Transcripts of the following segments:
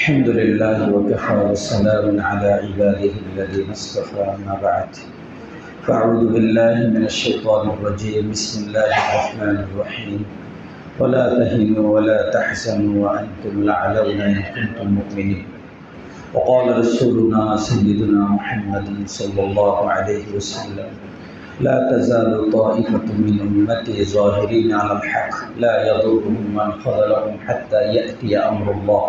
الحمد لله وكفى وسلام على عباده الذين اصطفى أما بعد فأعوذ بالله من الشيطان الرجيم بسم الله الرحمن الرحيم ولا تهنوا ولا تحزنوا وأنتم الأعلون إن كنتم مؤمنين وقال رسولنا سيدنا محمد صلى الله عليه وسلم لا تزال طائفة من أمتي ظاهرين على الحق لا يضرهم من خذلهم حتى يأتي أمر الله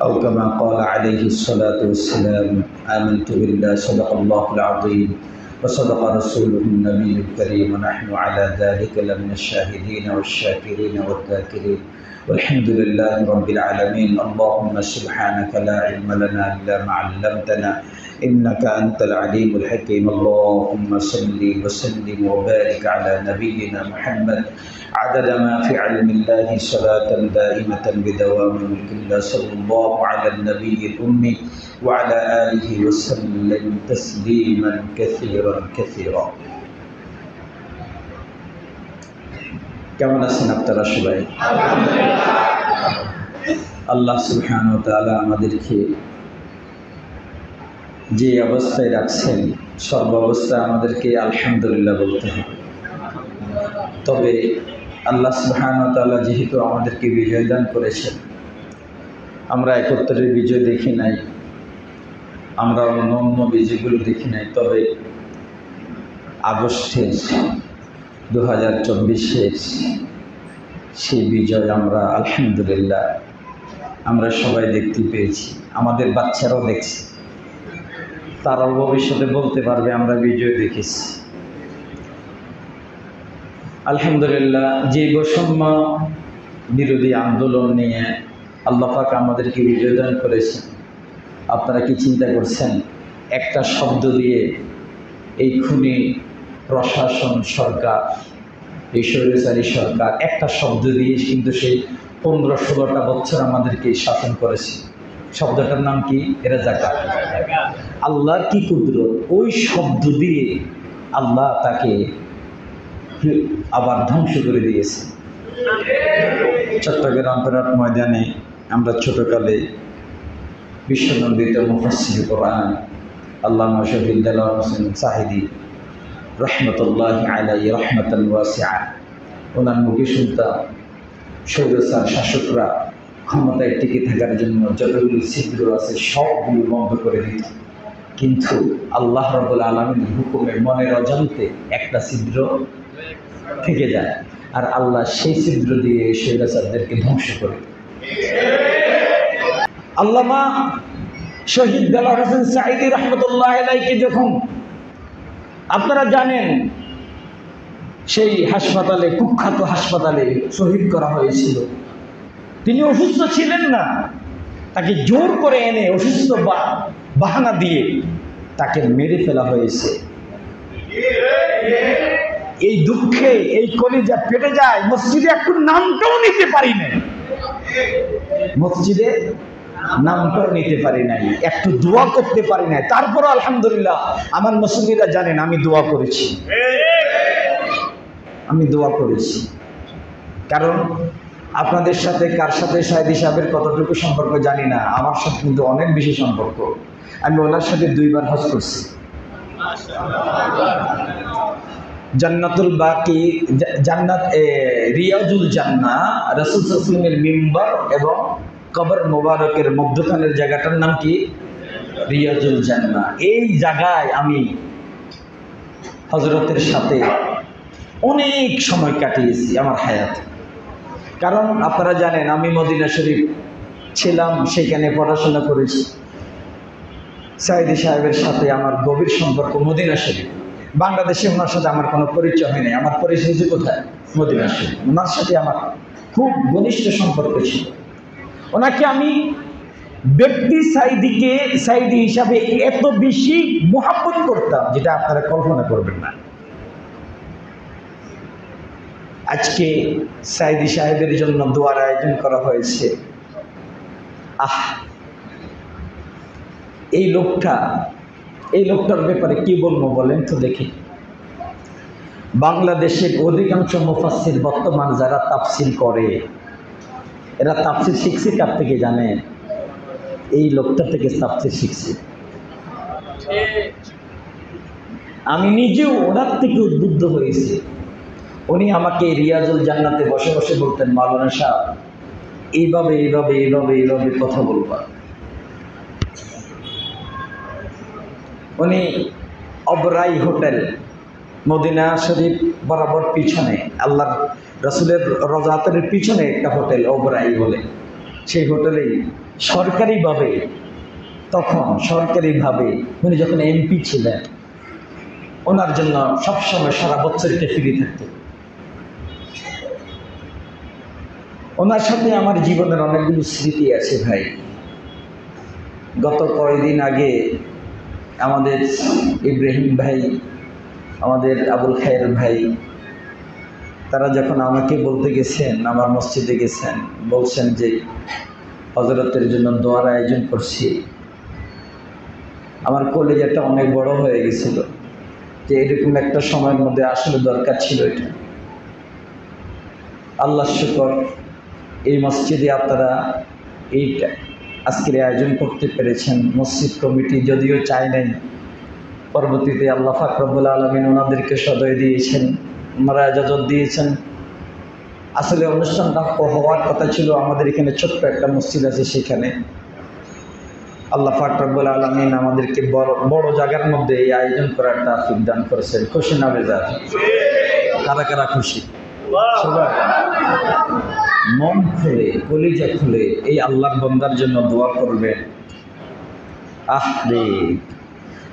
أو كما قال عليه الصلاة والسلام آمنت بالله صدق الله العظيم وصدق رسوله النبي الكريم ونحن على ذلك لمن الشاهدين والشاكرين والذاكرين والحمد لله رب العالمين اللهم سبحانك لا علم لنا إلا ما علمتنا إنك أنت العليم الحكيم اللهم صل وسلم وبارك على نبينا محمد عدد ما في علم الله صلاة دائمة بدوام ملك الله صلى الله على النبي الأمي وعلى آله وسلم تسليما كثيرا كثيرا কেমন আছেন আপনারা সবাই? আল্লাহ সুবহানাহু ওয়া তাআলা আমাদেরকে যে অবস্থায় রাখছেন সর্ব অবস্থায় আমাদেরকে আলহামদুলিল্লাহ বলতে হবে। তবে আল্লাহ সুবহানাহু ওয়া তাআলা যেহেতু আমাদেরকে বিজয় দান করেছেন, আমরা ৭১-এর বিজয় দেখি নাই, আমরা অন্য বিজয়গুলো দেখি নাই, তবে আগস্টের 2024-এর সেই বিজয় আমরা আলহামদুলিল্লাহ আমরা সবাই দেখতে পেয়েছি, আমাদের বাচ্চারাও দেখছে, তারাও ভবিষ্যতে বলতে পারবে আমরা বিজয় দেখেছি। আলহামদুলিল্লাহ, যে বৈষম্য বিরোধী আন্দোলন নিয়ে আল্লাহ পাক আমাদেরকে বিজয় দান করেছেন, আপনারা কি চিন্তা করছেন একটা শব্দ দিয়ে এই খুনি প্রশাসন সরকার, এই স্বৈরাচারী সরকার একটা শব্দ দিয়ে কিন্তু সেই 15-16টা বছর আমাদেরকে শাসন করেছে। শব্দটার নাম কি? রাজাকার। আল্লাহর কি কুদরত, ওই শব্দ দিয়ে আল্লাহ তাকে আবার ধ্বংস করে দিয়েছে। চট্টগ্রাম পেরাট ময়দানে আমরা ছোটকালে বিশ্বনন্দিত মুফাসসির কোরআন আল্লামা শহীদ দেলোয়ার হোসেন সাহিদী রহমতুল্লাহি আলাইহি রহমাতান ওয়াসিআ, ওনার মুখে শুনতাম স্বৈরাচার শাসকরা ক্ষমতায় টিকে থাকার জন্য যতগুলো ছিদ্র আছে সবগুলো বন্ধ করে দিত, কিন্তু আল্লাহ রাব্বুল আলামিনের হুকুমে মনের অজান্তে একটা ছিদ্র থেকে যায়, আর আল্লাহ সেই ছিদ্র দিয়ে স্বৈরাচারদেরকে ধ্বংস করে। আল্লামা শহীদ দেলোয়ার হোসেন সাঈদী রহমতুল্লাহি আলাইহি যখন আপনারা জানেন সেই হাসপাতালে, কুখ্যাত হাসপাতালে শহীদ করা হয়েছিল, তিনি অসুস্থ ছিলেন না, তাকে জোর করে এনে অসুস্থ বাহানা দিয়ে তাকে মেরে ফেলা হয়েছে। এই দুঃখে এই কলিজা পেটে যায়, মসজিদে একটু নামটাও নিতে পারি নাই, মসজিদে নামটাও নিতে পারি নাই, একটু দোয়া করতে পারি নাই। তারপর আলহামদুলিল্লাহ আমার মুসল্লিরা জানেন আমি দোয়া করেছি, আমি দোয়া করেছি। কারণ আপনাদের সাথে কার সাথে সাঈদী সাহেবের কতটুকু সম্পর্ক জানি না, আমার সাথে কিন্তু অনেক বেশি সম্পর্ক। আমি ওনার সাথে 2বার হজ করছি, জান্নাতুল বাকি, জান্নাত রিয়াজুল জান্নাহ, রাসূল সাল্লাল্লাহু আলাইহি ওয়াসাল্লামের মিম্বার এবং কবর মোবারকের মধ্যখানের জায়গাটার নাম কি? রিয়াজুল জান্নাহ। এই জায়গায় আমি হযরতের সাথে অনেক সময় কাটিয়েছি আমার হায়াতে। কারণ আপনারা জানেন আমি মদিনা শরীফ ছিলাম, সেখানে পড়াশোনা করেছি। সাঈদী সাহেবের সাথে আমার গভীর সম্পর্ক মদিনা শরীফ। বাংলাদেশে ওনার সাথে আমার কোনো পরিচয় হয় নাই, আমার পরিচয় যে কোথায়? মদিনা শরীফ। ওনার সাথে আমার খুব ঘনিষ্ঠ সম্পর্ক ছিল। ওনাকে আমি ব্যক্তি সাঈদী হিসাবে এত বেশি মুহাব্বত করতাম যেটা আপনারা কল্পনা করবেন না। আজকে সাঈদী সাহেবের জন্য দোয়ার আয়োজন করা হয়েছে। এই লোকটার ব্যাপারে কি বলবো বলেন তো দেখি। বাংলাদেশের অধিকাংশ মুফাসসির বর্তমান যারা তাফসীর করে, এরা তাফসীর শিখছে কার থেকে জানেন? এই লোকটা থেকে সাবজেক্ট শিখছি। আমি নিজেও ওনার থেকে উদ্বুদ্ধ হয়েছি। উনি আমাকে রিয়াজুল জান্নাতে বসে বসে বলতেন, মাওলানা সাহেব এইভাবে এইভাবে এইভাবে এইভাবে কথা বলবা। উনি অবরাই হোটেল, মদিনা শরীফ বরাবর পিছনে, আল্লাহর রাসূলের রওজাতের পিছনে একটা হোটেল অবরাই বলে, সেই হোটেলেই সরকারিভাবে, তখন সরকারিভাবে উনি যখন এমপি ছিলেন, ওনার জন্য সবসময় সারা বছরটা ফ্রি থাকতো। ওনার সাথে আমার জীবনের অনেকগুলো স্মৃতি আছে ভাই। গত কয়েকদিন আগে আমাদের ইব্রাহিম ভাই, আমাদের আবুল খায়ের ভাই, তারা যখন আমাকে বলতে গেছেন, আমার মসজিদে গেছেন, বলছেন যে হযরতের জন্য দোয়ার আয়োজন করছি, আমার কলিজাটা অনেক বড় হয়ে গেছিল যে এরকম একটা সময়ের মধ্যে আসলে দরকার ছিল এটা। আল্লাহর শুকর, এই মসজিদে আপনারা এইটা আজকের আয়োজন করতে পেরেছেন। মসজিদ কমিটি যদিও চায় নাই, পরবর্তীতে আল্লাহ পাক রব্বুল আলামিন ওনাদেরকে সদয় দিয়েছেন, ওনারা ইজাজত দিয়েছেন। আসলে অনুষ্ঠানটা হওয়ার কথা ছিল আমাদের এখানে ছোট্ট একটা মসজিদ আছে, সেখানে আল্লাহ পাক রব্বুল আলামিন আমাদেরকে বড় জায়গার মধ্যে এই আয়োজন করার তৌফিক দান করেছেন। খুশি না বেজার? কারা কারা খুশি? সবাই মন খুলে, কলিজা খুলে এই আল্লাহর বান্দার জন্য দোয়া করবেন। আহরে,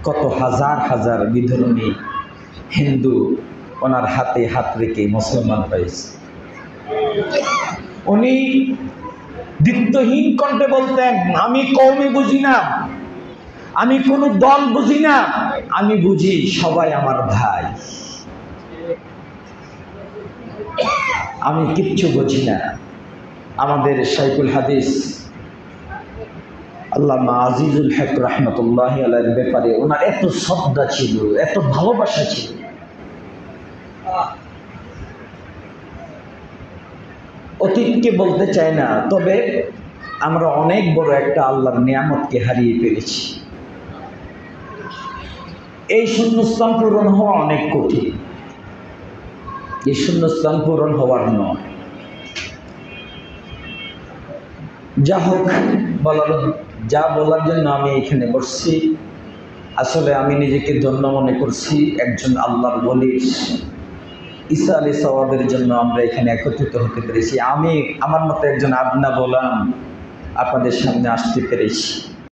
কত হাজার হাজার বিধর্মী হিন্দু ওনার হাতে হাত রেখে মুসলমান হয়েছে। উনি দ্বিত্বহীন কণ্ঠে বলতেন, আমি কওমি বুঝি না, আমি কোনো দল বুঝি না, আমি বুঝি সবাই আমার ভাই, আমি কিচ্ছু বুঝি না। আমাদের শাইখুল হাদিস আল্লামা আজিজুল হক রহমতুল্লাহি আলাইহির ব্যাপারে ওনার এত শ্রদ্ধা ছিল, এত ভালোবাসা ছিল। অতীতকে বলতে চাই না, তবে আমরা অনেক বড় একটা আল্লাহর নিয়ামতকে হারিয়ে ফেলেছি। এই শূন্যস্থান পূরণ হওয়া অনেক কঠিন, এই শূন্যস্থান পূরণ হওয়ার নয়। যা হোক, যা বলার জন্য আমি এখানে বসছি, আসলে আমি নিজেকে ধন্য মনে করছি। একজন আল্লাহর ওলি ঈসা আলাইহিস সালামের জন্য আমরা এখানে একত্রিত হতে পেরেছি। আমি আমার মতো একজন আদনা গোলাম আপনাদের সামনে আসতে পেরেছি।